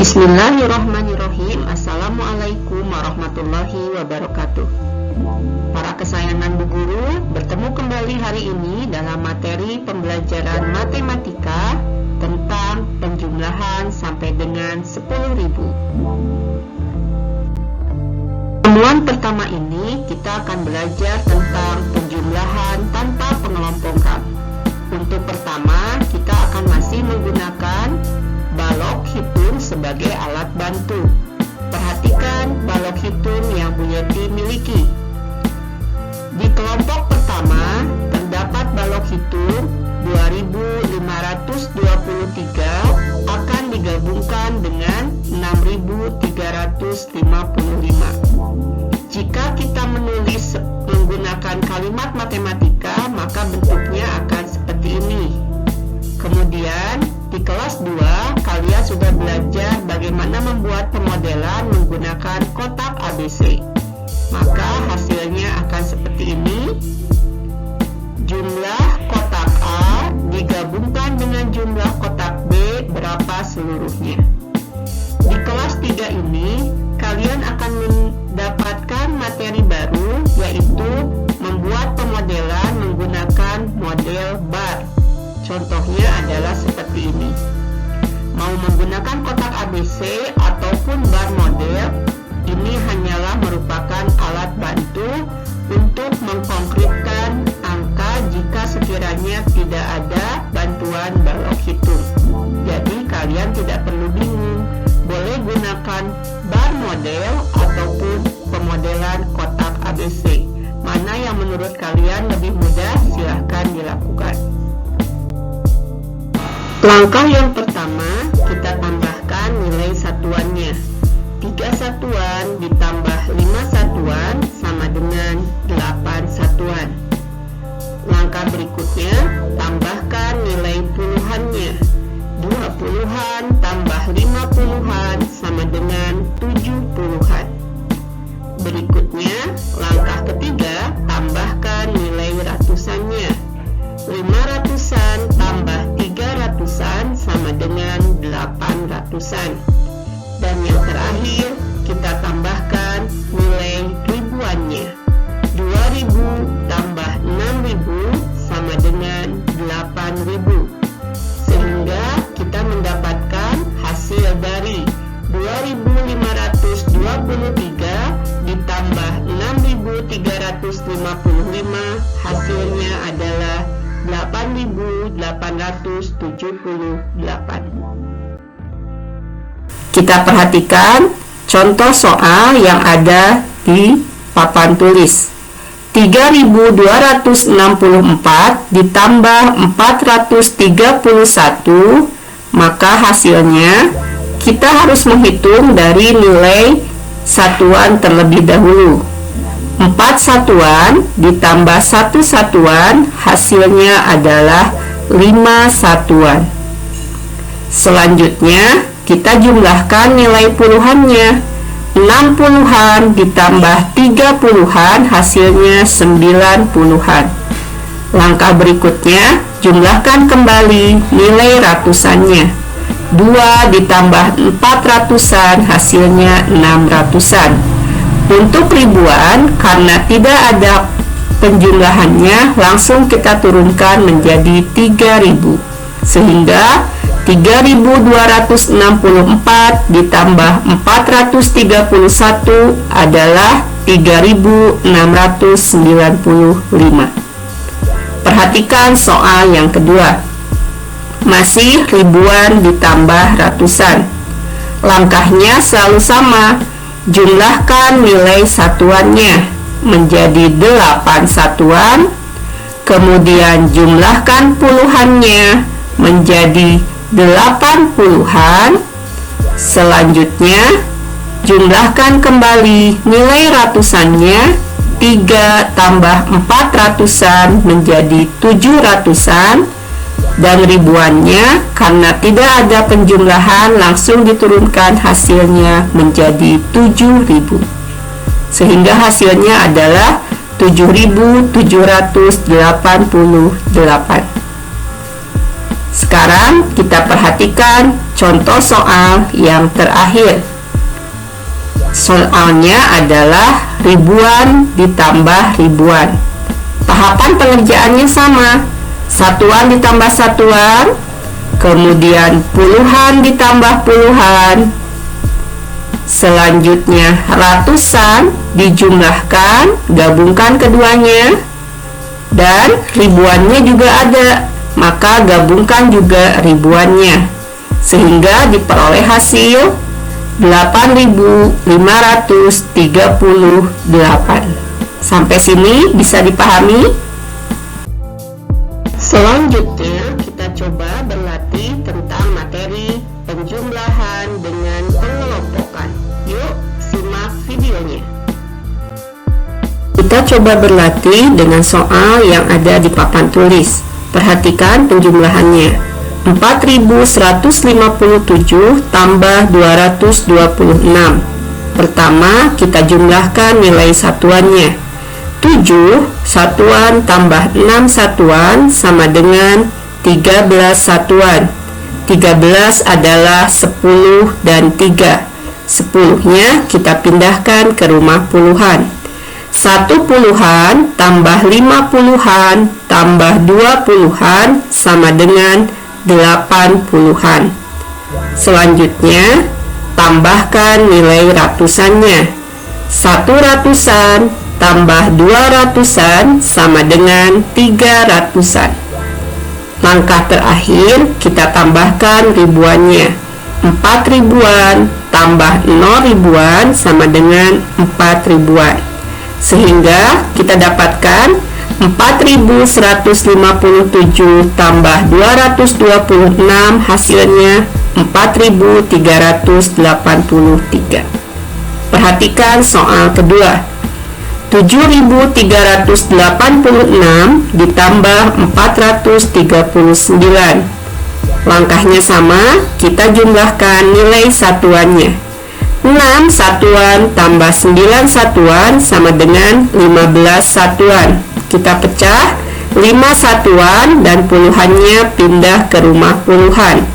Bismillahirrahmanirrahim. Assalamualaikum warahmatullahi wabarakatuh. Para kesayangan Bu Guru, bertemu kembali hari ini dalam materi pembelajaran matematika tentang penjumlahan sampai dengan 10.000. Pertemuan pertama ini kita akan belajar tentang penjumlahan tanpa pengelompokan. Untuk pertama, kita akan masih menggunakan balok hitung sebagai alat bantu. Perhatikan balok hitung yang Bu Yeti miliki. Di kelompok pertama terdapat balok hitung 2523 akan digabungkan dengan 6355. Jika kita menulis menggunakan kalimat matematika, maka bentuknya akan seperti ini. Kemudian di kelas 2 kalian sudah belajar bagaimana membuat pemodelan menggunakan kotak ABC. Maka hasilnya akan seperti ini. Jumlah kotak A digabungkan dengan jumlah kotak B berapa seluruhnya. Di kelas 3 ini kalian akan mendapatkan materi baru, yaitu membuat pemodelan menggunakan model bar. Contohnya adalah seperti ini. Mau menggunakan kotak ABC ataupun bar model, ini hanyalah merupakan alat bantu untuk mengkonkretkan angka jika sekiranya tidak ada bantuan balok hitung. Jadi kalian tidak perlu bingung, boleh gunakan bar model ataupun pemodelan kotak ABC. Mana yang menurut kalian lebih mudah, silahkan dilakukan. Langkah yang pertama, kita tambahkan nilai satuannya. 3 satuan ditambah 5 satuan sama dengan 8 satuan. Langkah berikutnya, tambahkan nilai puluhannya. 2 puluhan tambah 5 puluhan sama dengan 7 puluhan. Berikutnya, langkah ketiga, tambahkan nilai ratusannya. 5 ratusan tambah 3 ratusan sama dengan 8 ratusan. Dan yang terakhir, kita tambahkan nilai ribuannya. 2000 tambah 6000 sama dengan 8000. Sehingga kita mendapatkan hasil dari 2523 ditambah 6355, hasilnya adalah 8878. Kita perhatikan contoh soal yang ada di papan tulis. 3264 ditambah 431, maka hasilnya kita harus menghitung dari nilai satuan terlebih dahulu. 4 satuan ditambah 1 satuan, hasilnya adalah 5 satuan. Selanjutnya kita jumlahkan nilai puluhannya. 6 puluhan ditambah 3 puluhan, hasilnya 9 puluhan. Langkah berikutnya, jumlahkan kembali nilai ratusannya. 2 ditambah 4 ratusan, hasilnya 6 ratusan. Untuk ribuan, karena tidak ada penjumlahannya, langsung kita turunkan menjadi 3000. Sehingga 3264 ditambah 431 adalah 3695. Perhatikan soal yang kedua. Masih ribuan ditambah ratusan. Langkahnya selalu sama. Jumlahkan nilai satuannya menjadi 8 satuan. Kemudian jumlahkan puluhannya menjadi 8 puluhan. Selanjutnya jumlahkan kembali nilai ratusannya. 3 tambah 4 ratusan menjadi 7 ratusan. Dan ribuannya, karena tidak ada penjumlahan, langsung diturunkan hasilnya menjadi 7000. Sehingga hasilnya adalah 7788. Sekarang Sekarang kita perhatikan contoh soal yang terakhir. Soalnya adalah ribuan ditambah ribuan. Tahapan pengerjaannya sama. Satuan ditambah satuan, kemudian puluhan ditambah puluhan, selanjutnya ratusan dijumlahkan, gabungkan keduanya, dan ribuannya juga ada, maka gabungkan juga ribuannya, sehingga diperoleh hasil 8.538. Sampai sini bisa dipahami? Selanjutnya kita coba berlatih tentang materi penjumlahan dengan pengelompokan. Yuk simak videonya. Kita coba berlatih dengan soal yang ada di papan tulis. Perhatikan penjumlahannya. 4.157 tambah 226. Pertama, kita jumlahkan nilai satuannya. 7 satuan tambah 6 satuan sama dengan 13 satuan. 13 adalah 10 dan 3. 10-nya kita pindahkan ke rumah puluhan. 1 puluhan tambah 5 puluhan tambah 2 puluhan sama dengan 8 puluhan. Selanjutnya, tambahkan nilai ratusannya. 1 ratusan tambah 2 ratusan sama dengan 3 ratusan. Langkah terakhir kita tambahkan ribuannya. 4 ribuan tambah 0 ribuan sama dengan 4 ribuan. Sehingga kita dapatkan 4.157 tambah 226 hasilnya 4.383. Perhatikan soal kedua. 7.386 ditambah 439. Langkahnya sama, kita jumlahkan nilai satuannya. 6 satuan tambah 9 satuan sama dengan 15 satuan. Kita pecah 5 satuan dan puluhannya pindah ke rumah puluhan.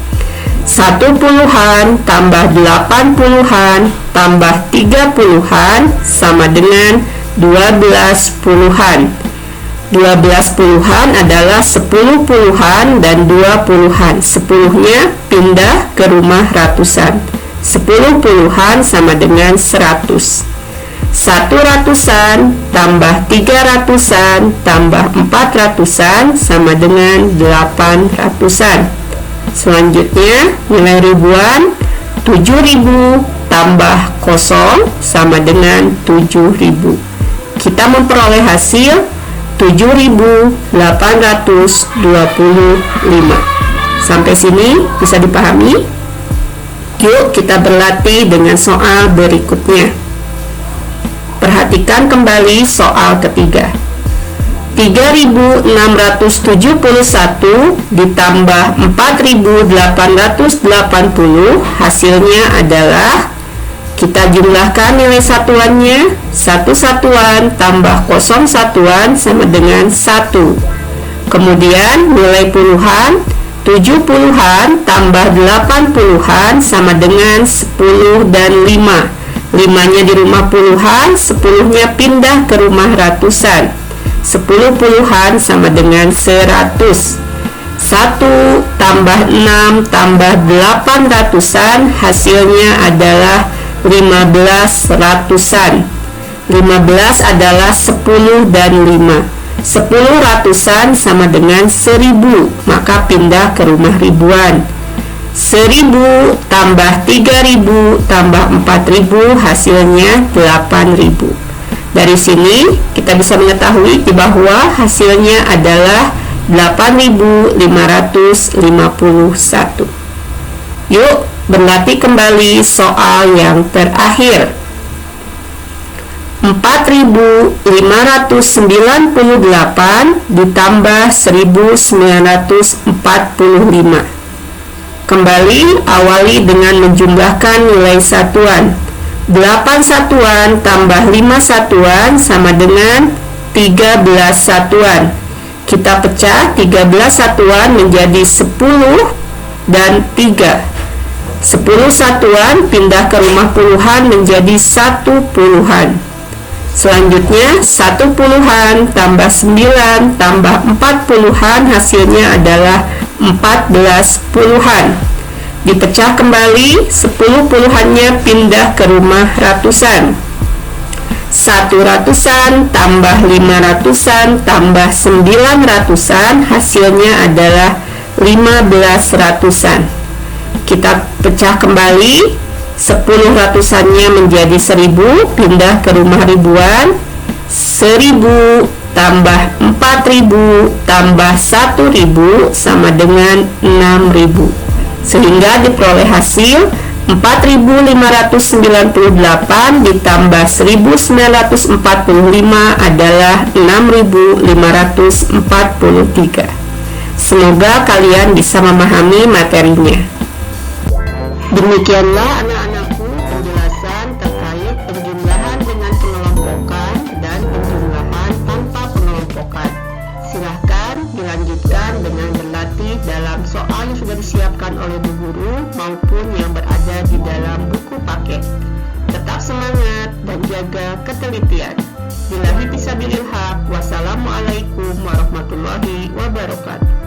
1 puluhan tambah 8 puluhan tambah 3 puluhan sama dengan 12 puluhan. 12 puluhan adalah 10 puluhan dan 2 puluhan. 10-nya pindah ke rumah ratusan. 10 puluhan sama dengan 100. 1 ratusan tambah 3 ratusan tambah 4 ratusan sama dengan 8 ratusan. Selanjutnya nilai ribuan. 7.000 tambah 0 sama dengan 7.000. Kita memperoleh hasil 7.825. Sampai sini bisa dipahami? Yuk kita berlatih dengan soal berikutnya. Perhatikan kembali soal ketiga. 3.671 ditambah 4.880 hasilnya adalah, kita jumlahkan nilai satuannya. 1 satuan tambah 0 satuan sama dengan 1. Kemudian nilai puluhan. 7 puluhan tambah 8 puluhan sama dengan 10 dan 5. 5-nya di rumah puluhan, 10-nya pindah ke rumah ratusan. 10 puluhan sama dengan 100. 1 tambah 6 tambah 8 ratusan hasilnya adalah 15 ratusan. 15 adalah 10 dan 5. 10 ratusan sama dengan 1000, maka pindah ke rumah ribuan. 1000 tambah 3000 tambah 4000 hasilnya 8000. Dari sini kita bisa mengetahui bahwa hasilnya adalah 8.551. Yuk berlatih kembali soal yang terakhir. 4.598 ditambah 1.945. Kembali awali dengan menjumlahkan nilai satuan. 8 satuan tambah 5 satuan sama dengan 13 satuan. Kita pecah 13 satuan menjadi 10 dan 3. 10 satuan pindah ke rumah puluhan menjadi 1 puluhan. Selanjutnya 1 puluhan tambah 9 tambah 4 puluhan hasilnya adalah 14 puluhan. Dipecah kembali, 10 puluhannya pindah ke rumah ratusan. 1 ratusan tambah 5 ratusan tambah 9 ratusan hasilnya adalah 15 ratusan. Kita pecah kembali, 10 ratusannya menjadi 1000, pindah ke rumah ribuan. 1000 tambah 4000 tambah 1000 sama dengan 6000, sehingga diperoleh hasil 4598 ditambah 1945 adalah 6543. Semoga kalian bisa memahami materinya. Demikianlah anak-anakku penjelasan terkait penjumlahan dengan pengelompokan dan penjumlahan tanpa pengelompokan. Silahkan dilanjutkan dengan berlatih dalam soal yang sudah disiapkan oleh Bu Guru maupun yang berada di dalam buku paket. Tetap semangat dan jaga ketelitian. Billahi fisabilil haq. Wassalamualaikum warahmatullahi wabarakatuh.